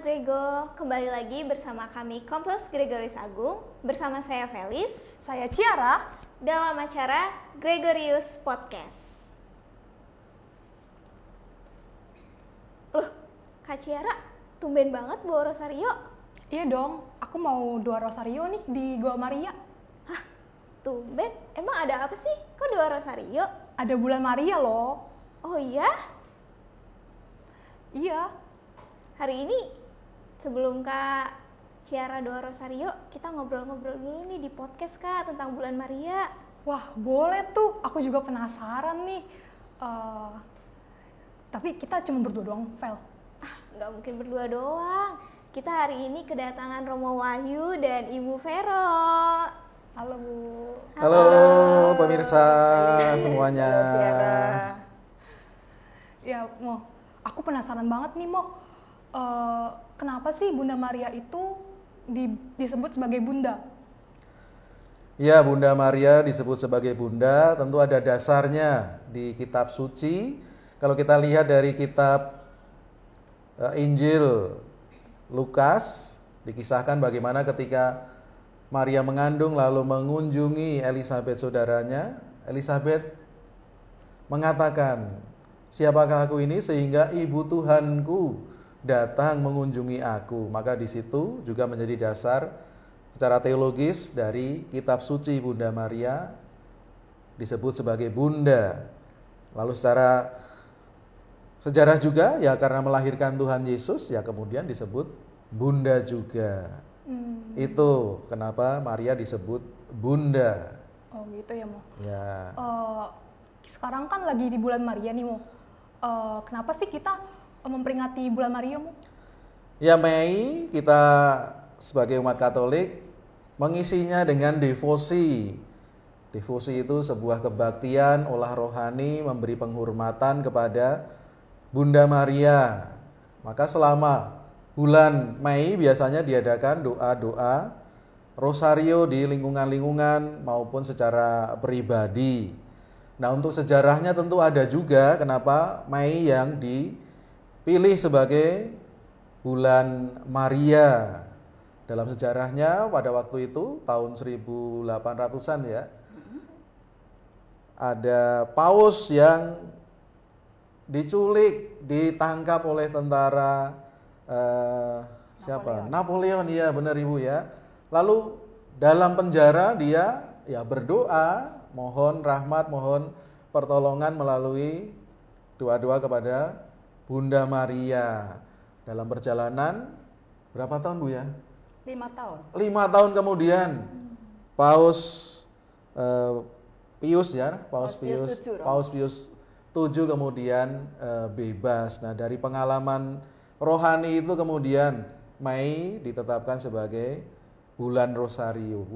Grego, kembali lagi bersama kami Kompleks Gregoris Agung, bersama saya Felis, saya Ciara, dalam acara Gregorius Podcast. Loh, Kak Ciara, tumben banget bawa rosario. Iya dong, aku mau 2 rosario nih di Gua Maria. Hah, tumben? Emang ada apa sih? Kok 2 rosario? Ada bulan Maria loh. Oh iya? Iya. Hari ini sebelum Kak Ciara 2 rosario, kita ngobrol-ngobrol dulu nih di podcast Kak tentang bulan Maria. Wah, boleh tuh. Aku juga penasaran nih. Tapi kita cuma berdua doang, Vel. Nggak mungkin berdua doang. Kita hari ini kedatangan Romo Wahyu dan Ibu Vero. Halo Bu. Halo pemirsa semuanya. Halo Ciara. Ya, Mo. Aku penasaran banget nih, Mo. Kenapa sih Bunda Maria itu disebut sebagai Bunda? Ya, Bunda Maria disebut sebagai Bunda, tentu ada dasarnya di kitab suci. Kalau kita lihat dari kitab Injil Lukas, dikisahkan bagaimana ketika Maria mengandung lalu mengunjungi Elisabet saudaranya. Elisabet mengatakan, "Siapakah aku ini sehingga ibu Tuhanku datang mengunjungi aku?" Maka di situ juga menjadi dasar secara teologis dari kitab suci Bunda Maria disebut sebagai Bunda. Lalu secara sejarah juga ya karena melahirkan Tuhan Yesus ya kemudian disebut Bunda juga. Itu kenapa Maria disebut Bunda. Oh gitu ya, Mo. Ya. Sekarang kan lagi di bulan Maria nih, Mo. Kenapa sih kita memperingati bulan Maria, Mo? Ya, Mei kita sebagai umat Katolik mengisinya dengan devosi. Devosi itu sebuah kebaktian, olah rohani, memberi penghormatan kepada Bunda Maria. Maka selama bulan Mei biasanya diadakan doa-doa rosario di lingkungan-lingkungan maupun secara pribadi. Nah, untuk sejarahnya tentu ada juga kenapa Mei yang dipilih sebagai bulan Maria. Dalam sejarahnya pada waktu itu tahun 1800-an ya. Ada paus yang diculik, ditangkap oleh tentara siapa? Napoleon, ya benar Ibu ya. Lalu dalam penjara dia ya berdoa, mohon rahmat, mohon pertolongan melalui doa-doa kepada Bunda Maria. Dalam perjalanan berapa tahun Bu ya? 5 tahun. 5 tahun kemudian Paus Pius ya, Paus Pius 7 kemudian bebas. Nah, dari pengalaman rohani itu kemudian Mei ditetapkan sebagai bulan Rosario.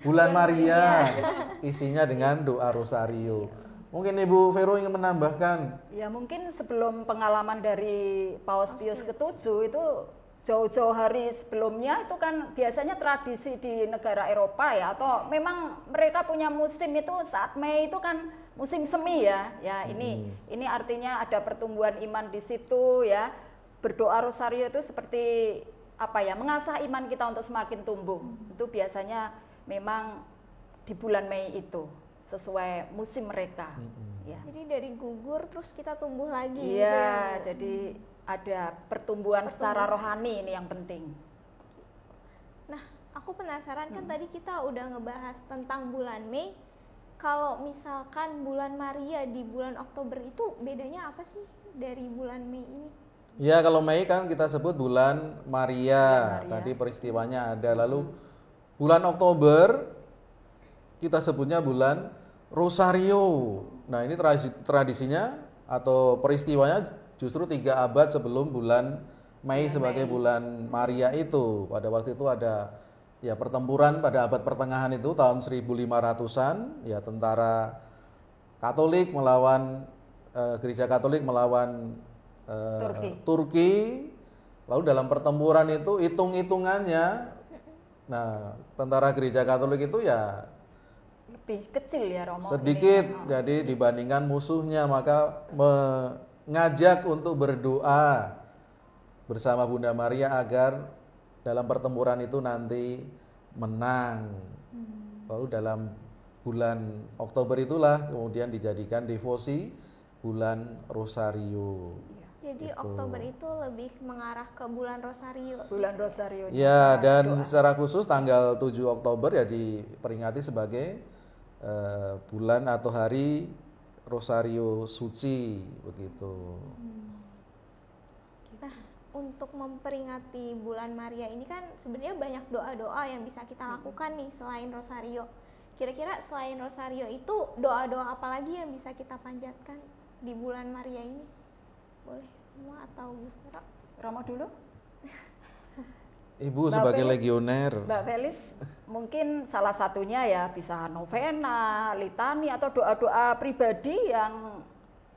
Bulan Maria isinya dengan doa Rosario. Mungkin Ibu Vero ingin menambahkan? Ya mungkin sebelum pengalaman dari Paus Pius ke-7 itu jauh-jauh hari sebelumnya itu kan biasanya tradisi di negara Eropa ya, atau memang mereka punya musim itu saat Mei itu kan musim semi ya. Ya ini artinya ada pertumbuhan iman di situ ya. Berdoa rosario itu seperti apa ya, mengasah iman kita untuk semakin tumbuh. Itu biasanya memang di bulan Mei itu sesuai musim mereka. Ya. Jadi dari gugur terus kita tumbuh lagi. Iya, jadi ada pertumbuhan secara rohani ini yang penting. Nah, aku penasaran kan tadi kita udah ngebahas tentang bulan Mei. Kalau misalkan bulan Maria di bulan Oktober itu bedanya apa sih dari bulan Mei ini? Ya, kalau Mei kan kita sebut bulan Maria. Tadi peristiwanya ada. Lalu bulan Oktober kita sebutnya bulan Rosario. Nah, ini tradisinya atau peristiwanya justru 3 abad sebelum bulan Mei sebagai bulan Maria itu. Pada waktu itu ada ya pertempuran pada abad pertengahan itu tahun 1500-an ya, tentara Katolik melawan gereja Katolik melawan Turki. Lalu dalam pertempuran itu hitung-hitungannya nah, tentara gereja Katolik itu ya lebih kecil ya Romo. Sedikit jadi dibandingkan musuhnya, maka mengajak untuk berdoa bersama Bunda Maria agar dalam pertempuran itu nanti menang. Lalu dalam bulan Oktober itulah kemudian dijadikan devosi bulan Rosario. Jadi Gitu. Oktober itu lebih mengarah ke bulan Rosario. Bulan Rosario. Ya, dan secara khusus tanggal 7 Oktober ya diperingati sebagai bulan atau hari Rosario Suci begitu. Nah, untuk memperingati bulan Maria ini kan sebenarnya banyak doa-doa yang bisa kita lakukan nih selain Rosario. Kira-kira selain Rosario itu doa-doa apa lagi yang bisa kita panjatkan di bulan Maria ini? Boleh semua atau Bu Vero? Romo dulu. Ibu Mbak sebagai Felis. legioner. Mbak Felis, mungkin salah satunya ya bisa novena, litani atau doa-doa pribadi yang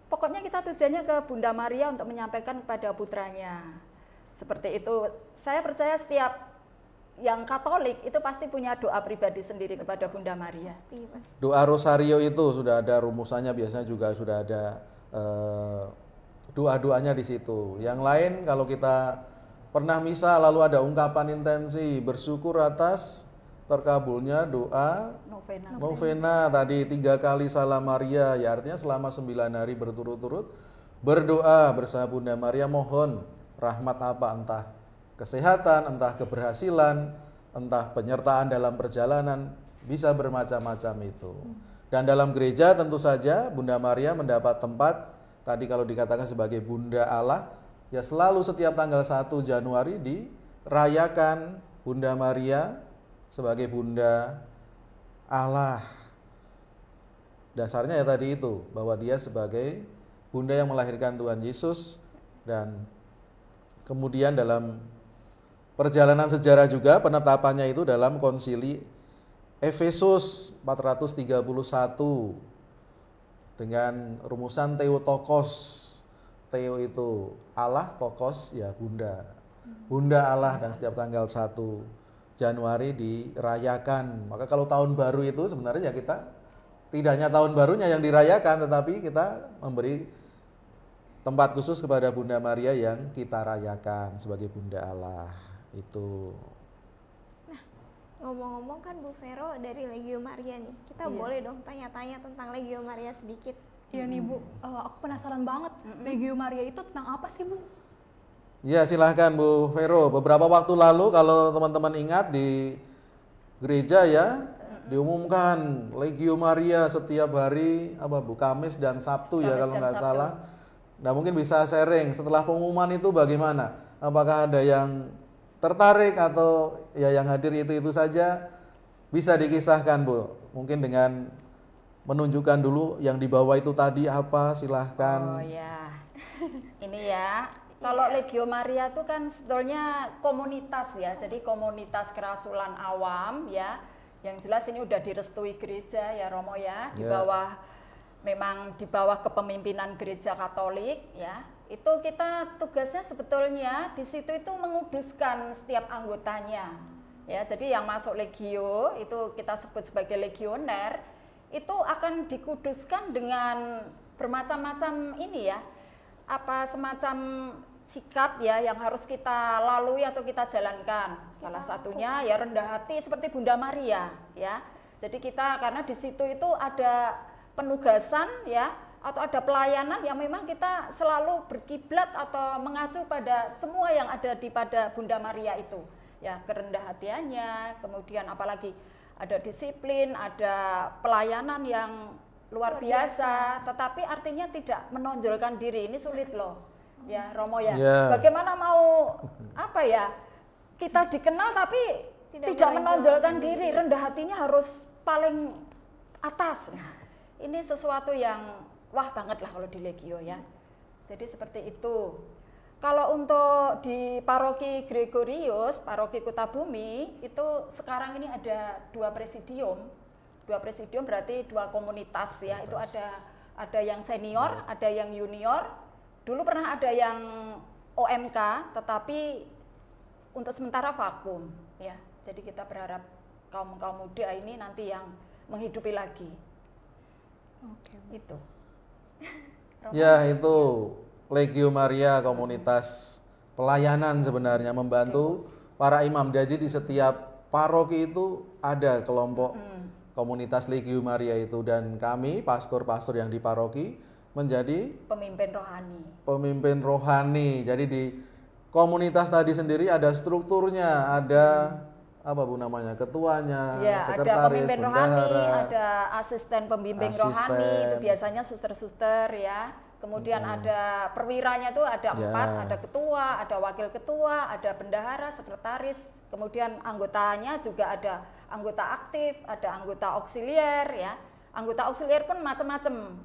pokoknya kita tujuannya ke Bunda Maria untuk menyampaikan kepada putranya. Seperti itu. Saya percaya setiap yang Katolik itu pasti punya doa pribadi sendiri kepada Bunda Maria. Pasti, Pak. Doa Rosario itu sudah ada rumusannya, biasanya juga sudah ada doa-doanya di situ. Yang lain kalau kita pernah misa lalu ada ungkapan intensi bersyukur atas terkabulnya doa novena tadi 3 kali Salam Maria, ya artinya selama 9 hari berturut-turut berdoa bersama Bunda Maria mohon rahmat apa, entah kesehatan, entah keberhasilan, entah penyertaan dalam perjalanan, bisa bermacam-macam itu. Dan dalam gereja tentu saja Bunda Maria mendapat tempat, tadi kalau dikatakan sebagai Bunda Allah, ya selalu setiap tanggal 1 Januari dirayakan Bunda Maria sebagai Bunda Allah. Dasarnya ya tadi itu, bahwa dia sebagai Bunda yang melahirkan Tuhan Yesus. Dan kemudian dalam perjalanan sejarah juga penetapannya itu dalam konsili Efesus 431 dengan rumusan Theotokos. Theo itu Allah, Tokos ya Bunda. Bunda Allah, dan setiap tanggal 1 Januari dirayakan. Maka kalau tahun baru itu sebenarnya ya kita tidak hanya tahun barunya yang dirayakan, tetapi kita memberi tempat khusus kepada Bunda Maria yang kita rayakan sebagai Bunda Allah. Itu. Ngomong-ngomong kan Bu Vero dari Legio Maria nih, kita boleh dong tanya-tanya tentang Legio Maria sedikit. Iya nih Bu, aku penasaran banget. Legio Maria itu tentang apa sih Bu? Ya silahkan Bu Vero. Beberapa waktu lalu kalau teman-teman ingat di gereja ya diumumkan Legio Maria setiap hari apa Bu, Kamis dan Sabtu ya kalau nggak salah. Nah mungkin bisa sharing setelah pengumuman itu bagaimana? Apakah ada yang tertarik atau ya yang hadir itu saja? Bisa dikisahkan Bu. Mungkin dengan menunjukkan dulu yang di bawah itu tadi apa, silahkan. Oh ya, ini ya. Kalau Legio Maria itu kan sebetulnya komunitas ya, jadi komunitas kerasulan awam ya. Yang jelas ini udah direstui gereja ya Romo ya, di bawah memang di bawah kepemimpinan gereja Katolik ya. Itu kita tugasnya sebetulnya di situ itu menguduskan setiap anggotanya. Ya, jadi yang masuk legio itu kita sebut sebagai legioner, itu akan dikuduskan dengan bermacam-macam ini ya, apa semacam sikap ya yang harus kita lalui atau kita jalankan. Salah satunya ya rendah hati seperti Bunda Maria ya. Jadi kita karena di situ itu ada penugasan ya atau ada pelayanan yang memang kita selalu berkiblat atau mengacu pada semua yang ada di pada Bunda Maria itu. Ya, kerendah hatiannya, kemudian apalagi ada disiplin, ada pelayanan yang luar biasa, tetapi artinya tidak menonjolkan diri. Ini sulit loh. Ya, Romo ya. Bagaimana mau apa ya? Kita dikenal tapi tidak menonjolkan diri, rendah hatinya harus paling atas. Nah, ini sesuatu yang wah banget lah kalau di Legio ya. Jadi seperti itu. Kalau untuk di Paroki Gregorius, Paroki Kutabumi, itu sekarang ini ada 2 presidium. 2 presidium berarti 2 komunitas ya. Itu ada yang senior, ada yang junior. Dulu pernah ada yang OMK, tetapi untuk sementara vakum ya. Jadi kita berharap kaum muda ini nanti yang menghidupi lagi. Oke. Itu. Ya itu Legio Maria komunitas pelayanan sebenarnya, membantu para imam. Jadi di setiap paroki itu ada kelompok komunitas Legio Maria itu, dan kami pastor-pastor yang di paroki menjadi pemimpin rohani. Jadi di komunitas tadi sendiri ada strukturnya, ada apa Bu namanya, ketuanya, ya, sekretaris, ada pemimpin rohani, bendahara, ada asisten pembimbing rohani, itu biasanya suster-suster ya. Kemudian ada perwiranya tuh ada 4, ada ketua, ada wakil ketua, ada bendahara, sekretaris. Kemudian anggotanya juga ada anggota aktif, ada anggota auxiliar ya. Anggota auxiliar pun macam-macam.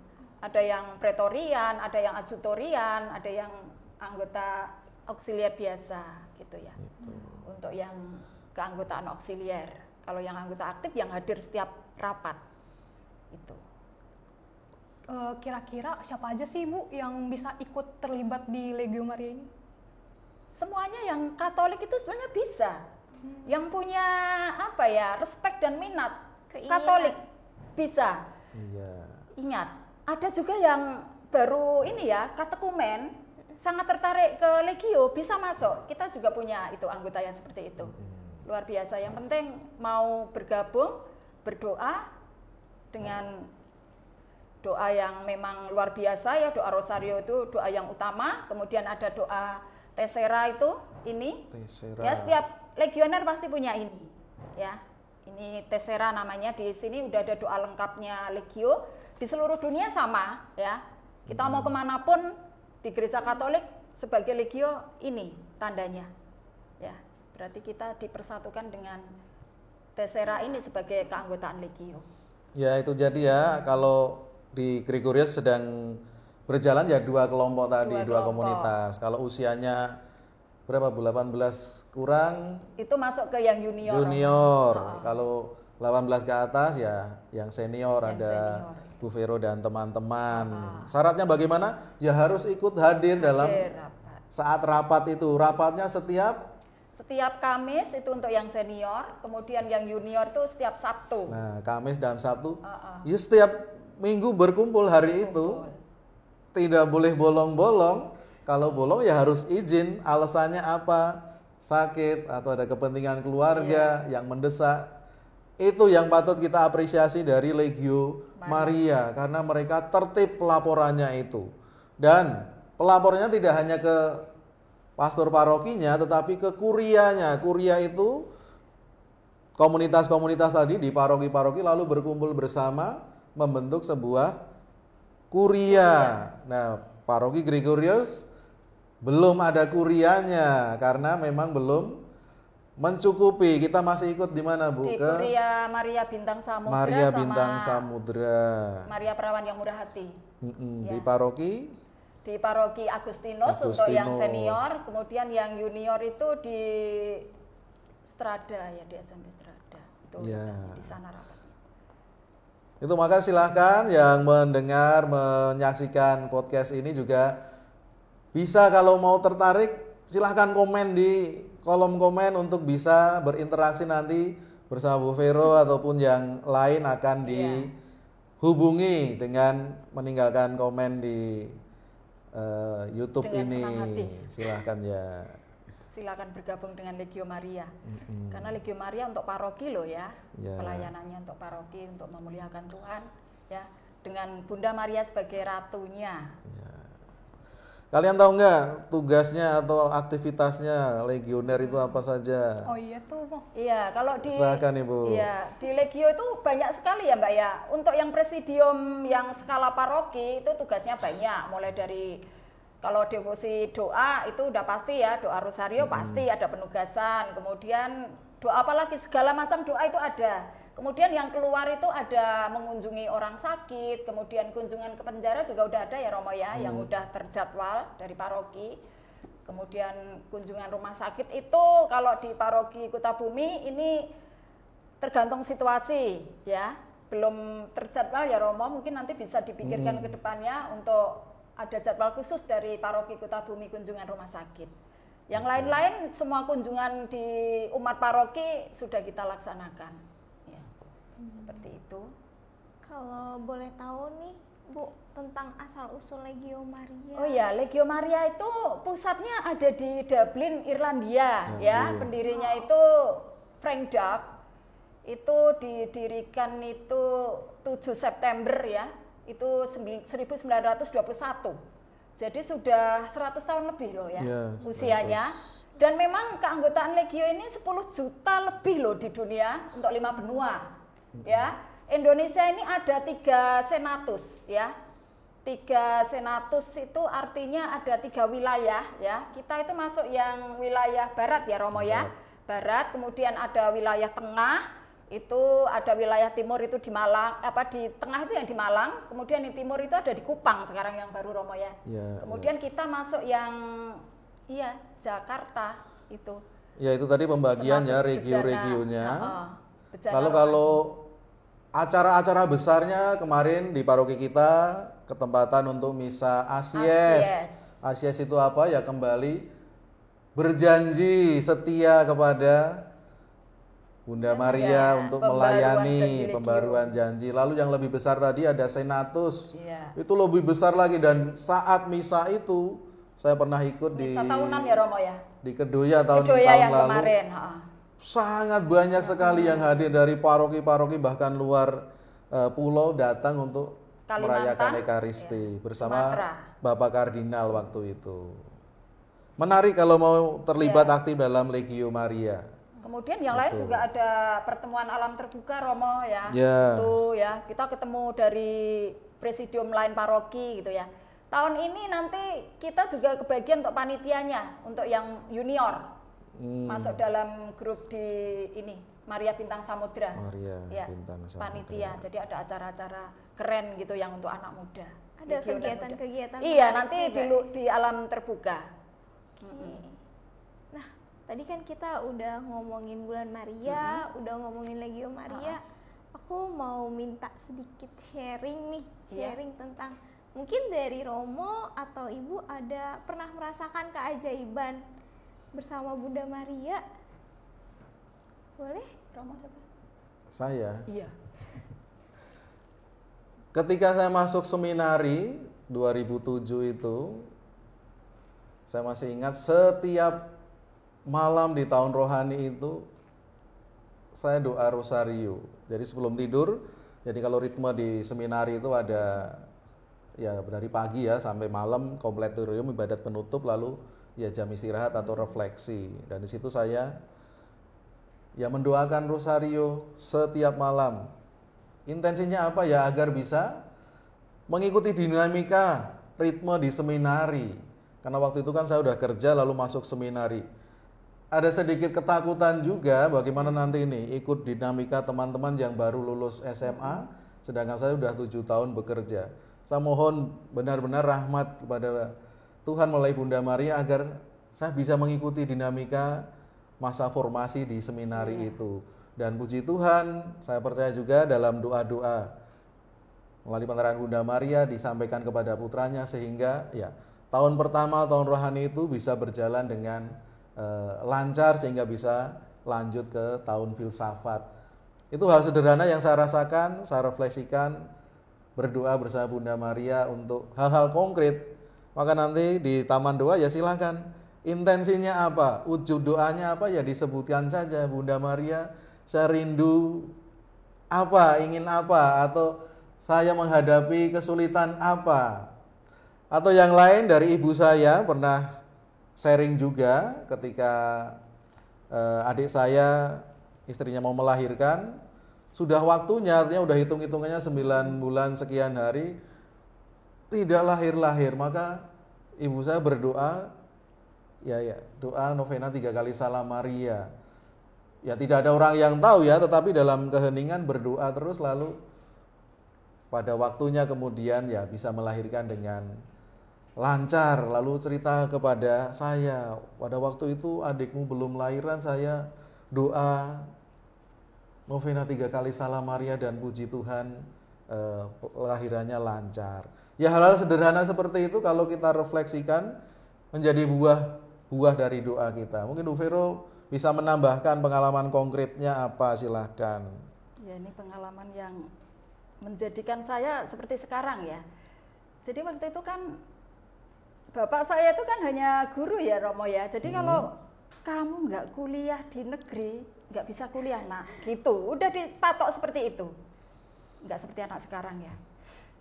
Ada yang pretorian, ada yang adjutorian, ada yang anggota auxiliar biasa gitu ya. Untuk yang keanggotaan auxiliar. Kalau yang anggota aktif yang hadir setiap rapat. Itu. Kira-kira siapa aja sih Bu yang bisa ikut terlibat di Legio Maria ini? Semuanya yang Katolik itu sebenarnya bisa. Yang punya apa ya, respect dan minat Katolik bisa. Ingat, ada juga yang baru ini ya, katekumen, sangat tertarik ke Legio, bisa masuk. Kita juga punya itu anggota yang seperti itu. Luar biasa. Yang penting mau bergabung, berdoa dengan doa yang memang luar biasa ya, doa rosario itu doa yang utama. Kemudian ada doa Tessera itu ini. Ya, setiap legioner pasti punya ini. Ya. Ini Tessera namanya, di sini udah ada doa lengkapnya Legio. Di seluruh dunia sama ya. Kita mau kemanapun di Gereja Katolik sebagai Legio ini tandanya. Ya, berarti kita dipersatukan dengan Tessera ini sebagai keanggotaan Legio. Ya, itu jadi ya, kalau di Gregorius sedang berjalan ya 2 kelompok tadi, 2 komunitas. Kalau usianya berapa Bu? 18 kurang itu masuk ke yang junior. Kalau 18 ke atas ya yang senior, ada senior. Bu Vero dan teman-teman. Syaratnya bagaimana? Ya harus ikut hadir dalam saat rapat itu. Rapatnya setiap Kamis itu untuk yang senior, kemudian yang junior itu setiap Sabtu. Nah, Kamis dan Sabtu. Ya setiap minggu berkumpul hari itu. Tidak boleh bolong-bolong. Kalau bolong ya harus izin, alasannya apa? Sakit atau ada kepentingan keluarga yang mendesak. Itu yang patut kita apresiasi dari Legio Maria, karena mereka tertib pelaporannya itu. Dan pelapornya tidak hanya ke pastor parokinya, tetapi ke kurianya. Kuria itu komunitas-komunitas tadi di paroki-paroki lalu berkumpul bersama membentuk sebuah kuria. Nah, paroki Gregorius belum ada kurianya karena memang belum mencukupi. Kita masih ikut di mana Bu? Di Kuria Maria Bintang Samudra, Maria Bintang Samudra, Maria Perawan yang Murah Hati. Di paroki? Di paroki Agustinus untuk yang senior, kemudian yang junior itu di Strada ya, di SMP Strada. Itu di sana rapat. Itu maka silahkan yang mendengar, menyaksikan podcast ini juga bisa, kalau mau tertarik silahkan komen di kolom komen untuk bisa berinteraksi nanti bersama Bu Vero ataupun yang lain akan dihubungi dengan meninggalkan komen di YouTube dengan ini. Silahkan ya. Silakan bergabung dengan Legio Maria. Karena Legio Maria untuk paroki loh ya. Pelayanannya untuk paroki, untuk memuliakan Tuhan ya, dengan Bunda Maria sebagai ratunya. Kalian tahu nggak tugasnya atau aktivitasnya legioner itu apa saja? Oh iya tuh, iya, kalau di silakan Ibu. Iya, di Legio itu banyak sekali ya Mbak ya. Untuk yang presidium yang skala paroki itu tugasnya banyak, mulai dari kalau devosi doa itu udah pasti ya, doa rosario pasti ada penugasan, kemudian doa apalagi segala macam doa itu ada. Kemudian yang keluar itu ada mengunjungi orang sakit, kemudian kunjungan ke penjara juga udah ada ya Romo ya, yang udah terjadwal dari paroki. Kemudian kunjungan rumah sakit itu kalau di paroki Kutabumi ini tergantung situasi ya, belum terjadwal ya Romo, mungkin nanti bisa dipikirkan ke depannya untuk ada jadwal khusus dari paroki Kutabumi kunjungan rumah sakit. Yang lain-lain semua kunjungan di umat paroki sudah kita laksanakan. Ya, seperti itu. Kalau boleh tahu nih, Bu, tentang asal-usul Legio Maria. Oh ya, Legio Maria itu pusatnya ada di Dublin, Irlandia, ya. Iya. Pendirinya itu Frank Duff. Itu didirikan itu 7 September ya. Itu 1921. Jadi sudah 100 tahun lebih loh ya, Iya, usianya. Dan memang keanggotaan Legio ini 10 juta lebih loh di dunia untuk 5 benua. Ya. Indonesia ini ada 3 senatus ya. 3 senatus itu artinya ada 3 wilayah ya. Kita itu masuk yang wilayah barat ya Romo ya. Barat, kemudian ada wilayah tengah, itu ada wilayah timur itu di Malang, di tengah itu yang di Malang, kemudian di timur itu ada di Kupang sekarang yang baru Romo ya. Kemudian kita masuk yang Jakarta itu. Ya itu tadi pembagian ya regio-regionya. Lalu kalau acara-acara besarnya kemarin di paroki kita ketempatan untuk misa Asies. Asies itu apa? Ya kembali berjanji setia kepada Bunda Maria untuk melayani pembaruan janji. Lalu yang lebih besar tadi ada Senatus. Itu lebih besar lagi, dan saat misa itu saya pernah ikut misa tahunan ya Romo ya. Di Kedoya tahun yang lalu. Kemarin. Sangat banyak sekali yang hadir dari paroki-paroki bahkan luar pulau datang untuk merayakan Ekaristi bersama Bapak Kardinal waktu itu. Menarik kalau mau terlibat aktif dalam Legio Maria. Kemudian yang lain juga ada pertemuan alam terbuka Romo ya. Itu ya, kita ketemu dari presidium lain paroki gitu ya. Tahun ini nanti kita juga kebagian untuk panitianya, untuk yang junior. Masuk dalam grup di ini Maria Bintang Samudra. Bintang Samudra. Panitia. Jadi ada acara-acara keren gitu yang untuk anak muda. Ada kegiatan-kegiatan. Iya, nanti di alam terbuka. Nah, tadi kan kita udah ngomongin bulan Maria, udah ngomongin Legio Maria. Aku mau minta sedikit sharing nih, tentang mungkin dari Romo atau Ibu ada pernah merasakan keajaiban bersama Bunda Maria? Boleh? Romo coba. Saya? Iya. Ketika saya masuk seminari 2007 itu, saya masih ingat setiap malam di tahun rohani itu saya doa rosario. Jadi sebelum tidur, jadi kalau ritme di seminari itu ada ya dari pagi ya sampai malam kompletorium ibadat penutup, lalu ya jam istirahat atau refleksi. Dan di situ saya ya mendoakan rosario setiap malam. Intensinya apa ya? Agar bisa mengikuti dinamika ritme di seminari. Karena waktu itu kan saya udah kerja lalu masuk seminari. Ada sedikit ketakutan juga bagaimana nanti ini ikut dinamika teman-teman yang baru lulus SMA, sedangkan saya udah 7 tahun bekerja. Saya mohon benar-benar rahmat kepada Tuhan melalui Bunda Maria agar saya bisa mengikuti dinamika masa formasi di seminari itu. Dan puji Tuhan, saya percaya juga dalam doa-doa melalui penerangan Bunda Maria disampaikan kepada putranya sehingga ya tahun pertama tahun rohani itu bisa berjalan dengan lancar sehingga bisa lanjut ke tahun filsafat. Itu hal sederhana yang saya rasakan, saya refleksikan, berdoa bersama Bunda Maria untuk hal-hal konkret. Maka nanti di taman doa ya silakan. Intensinya apa? Wujud doanya apa ya disebutkan saja. Bunda Maria, saya rindu apa, ingin apa, atau saya menghadapi kesulitan apa. Atau yang lain dari ibu saya pernah sharing juga ketika adik saya istrinya mau melahirkan, sudah waktunya, artinya udah hitung-hitungannya 9 bulan sekian hari, tidak lahir-lahir. Maka ibu saya berdoa, doa novena 3 kali Salam Maria. Ya tidak ada orang yang tahu ya, tetapi dalam keheningan berdoa terus, lalu pada waktunya kemudian ya bisa melahirkan dengan lancar. Lalu cerita kepada saya, pada waktu itu adikmu belum lahiran, saya doa novena 3 kali Salam Maria dan puji Tuhan lahirannya lancar. Ya hal-hal sederhana seperti itu kalau kita refleksikan menjadi buah dari doa kita. Mungkin Bu Vero bisa menambahkan pengalaman konkretnya apa, silahkan. Ya ini pengalaman yang menjadikan saya seperti sekarang ya. Jadi waktu itu kan bapak saya itu kan hanya guru ya Romo ya. Jadi kalau kamu nggak kuliah di negeri, nggak bisa kuliah. Nah gitu, udah dipatok seperti itu. Nggak seperti anak sekarang ya.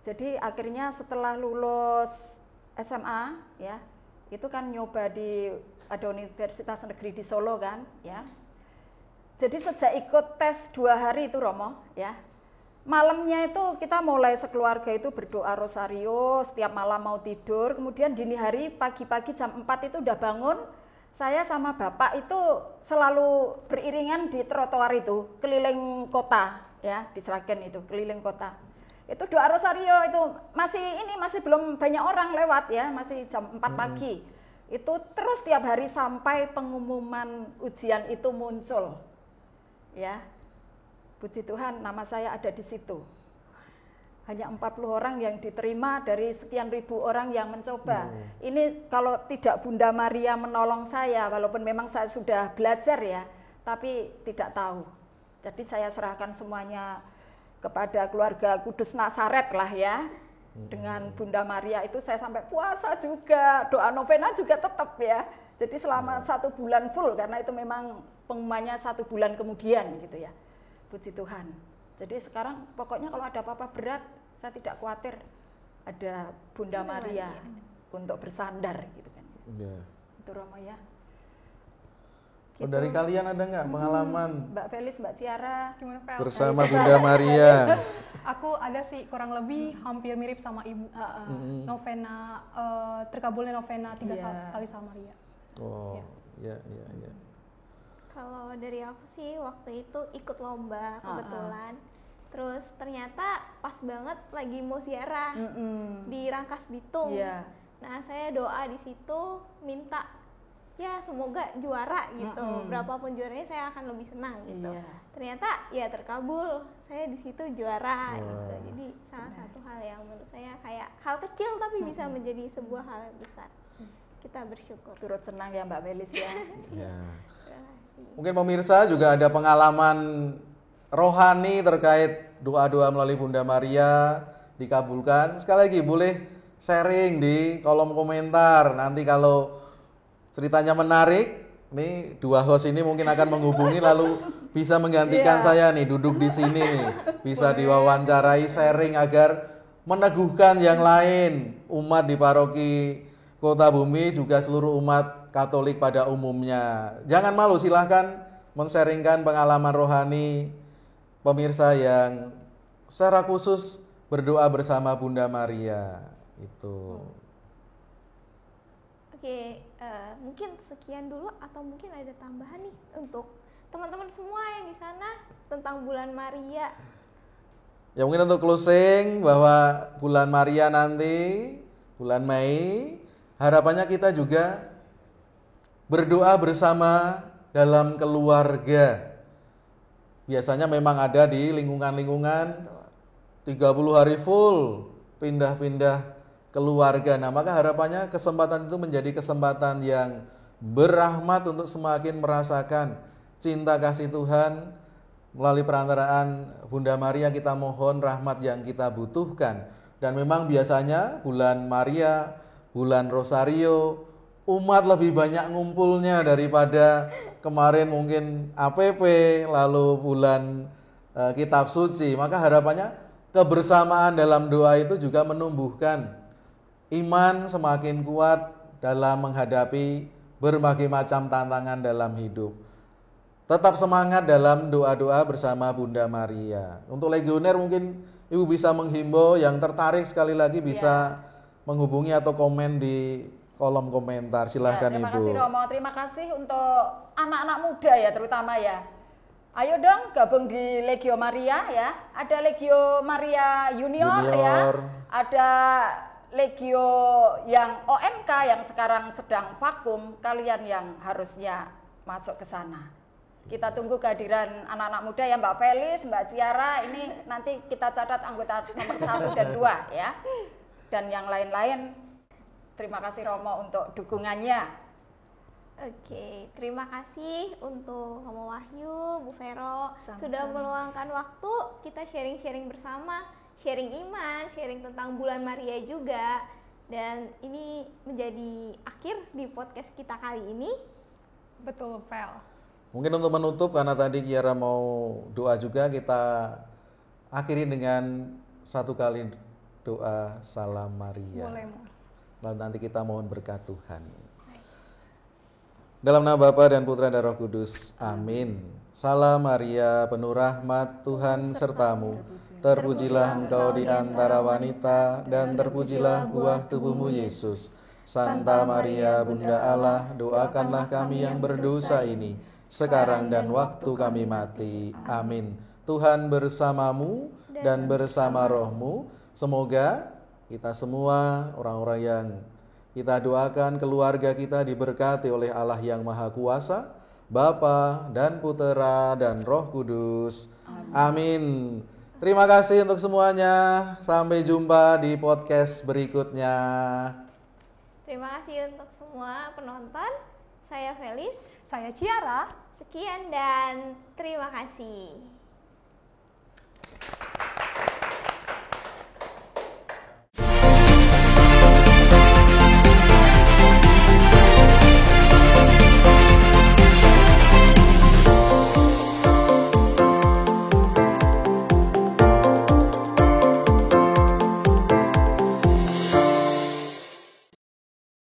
Jadi akhirnya setelah lulus SMA ya, itu kan nyoba ada Universitas Negeri di Solo kan ya. Jadi sejak ikut tes 2 hari itu Romo ya, malamnya itu kita mulai sekeluarga itu berdoa rosario, setiap malam mau tidur, kemudian dini hari pagi-pagi jam 4 itu udah bangun, saya sama bapak itu selalu beriringan di trotoar itu, keliling kota ya, di Sragen itu, keliling kota. Itu doa rosario itu masih belum banyak orang lewat ya, masih jam 4 pagi. Itu terus tiap hari sampai pengumuman ujian itu muncul. Ya. Puji Tuhan nama saya ada di situ. Hanya 40 orang yang diterima dari sekian ribu orang yang mencoba. Ini kalau tidak Bunda Maria menolong saya, walaupun memang saya sudah belajar ya, tapi tidak tahu. Jadi saya serahkan semuanya kepada keluarga Kudus Nazaret lah ya. Dengan Bunda Maria itu saya sampai puasa juga, doa novena juga tetap ya. Jadi selama 1 bulan full, karena itu memang pengumumannya 1 bulan kemudian gitu ya. Puji Tuhan. Jadi sekarang pokoknya kalau ada apa-apa berat, saya tidak khawatir. Ada Bunda Maria untuk bersandar gitu kan. Ya. Itu Romo ya. Oh, dari kalian ada nggak pengalaman Mbak Felis, Mbak Ciara? Gimana Fel? bersama Bunda Maria? Aku ada sih kurang lebih hampir mirip sama ibu. Novena, terkabulnya novena 3 Iya. kali sama Maria. Oh, ya. Kalau dari aku sih waktu itu ikut lomba kebetulan. Terus ternyata pas banget lagi mau ziarah di Rangkas Bitung. Iya. Nah, saya doa di situ minta ya semoga juara gitu. Berapapun juaranya saya akan lebih senang gitu. Iya. Ternyata ya terkabul. Saya di situ juara gitu. Jadi salah satu hal yang menurut saya kayak hal kecil tapi bisa menjadi sebuah hal yang besar. Kita bersyukur. Turut senang ya Mbak Felis ya. Ya. Terima kasih. Mungkin pemirsa juga ada pengalaman rohani terkait doa-doa melalui Bunda Maria dikabulkan. Sekali lagi boleh sharing di kolom komentar. Nanti kalau ceritanya menarik, nih 2 host ini mungkin akan menghubungi lalu bisa menggantikan saya nih duduk di sini nih. Bisa diwawancarai, sharing agar meneguhkan yang lain, umat di paroki Kota Bumi juga seluruh umat Katolik pada umumnya. Jangan malu, silahkan men-sharingkan pengalaman rohani pemirsa yang secara khusus berdoa bersama Bunda Maria. Itu. Oke, mungkin sekian dulu atau mungkin ada tambahan nih untuk teman-teman semua yang di sana tentang bulan Maria. Ya mungkin untuk closing bahwa bulan Maria nanti, bulan Mei, harapannya kita juga berdoa bersama dalam keluarga. Biasanya memang ada di lingkungan-lingkungan 30 hari full pindah-pindah keluarga. Nah, maka harapannya kesempatan itu menjadi kesempatan yang berrahmat untuk semakin merasakan cinta kasih Tuhan melalui perantaraan Bunda Maria. Kita mohon rahmat yang kita butuhkan. Dan memang biasanya bulan Maria, bulan Rosario, umat lebih banyak ngumpulnya daripada kemarin mungkin APP, lalu bulan Kitab Suci. Maka harapannya kebersamaan dalam doa itu juga menumbuhkan iman semakin kuat dalam menghadapi berbagai macam tantangan dalam hidup. Tetap semangat dalam doa-doa bersama Bunda Maria. Untuk legioner mungkin Ibu bisa menghimbau, yang tertarik sekali lagi bisa menghubungi atau komen di kolom komentar. Silahkan Terima Ibu. kasih Romo, terima kasih untuk anak-anak muda ya terutama ya. Ayo dong gabung di Legio Maria ya. Ada Legio Maria Junior. Ya. Ada Legio yang OMK yang sekarang sedang vakum, kalian yang harusnya masuk ke sana. Kita tunggu kehadiran anak-anak muda ya, Mbak Felis, Mbak Ciara, ini nanti kita catat anggota nomor 1 dan 2 ya. Dan yang lain-lain, terima kasih Romo untuk dukungannya. Oke, terima kasih untuk Romo Wahyu, Bu Vero, Sama-sama. sudah meluangkan waktu kita sharing-sharing bersama. sharing iman, sharing tentang bulan Maria juga. Dan ini menjadi akhir di podcast kita kali ini. Betul, Vel. Mungkin untuk menutup, karena tadi Kiara mau doa juga, kita akhiri dengan satu kali doa Salam Maria. Boleh, Mo. Lalu nanti kita mohon berkat Tuhan. Dalam nama Bapa dan Putra dan Roh Kudus. Amin. Salam Maria, penuh rahmat, Tuhan sertamu. Terpujilah engkau di antara wanita, dan terpujilah buah tubuhmu Yesus. Santa Maria, Bunda Allah, doakanlah kami yang berdosa ini, sekarang dan waktu kami mati. Amin. Tuhan bersamamu dan bersama rohmu. Semoga kita semua, orang-orang yang kita doakan, keluarga kita diberkati oleh Allah yang Maha Kuasa, Bapa dan Putera dan Roh Kudus. Amin. Terima kasih untuk semuanya. Sampai jumpa di podcast berikutnya. Terima kasih untuk semua penonton. Saya Felis. Saya Ciara. Sekian dan terima kasih.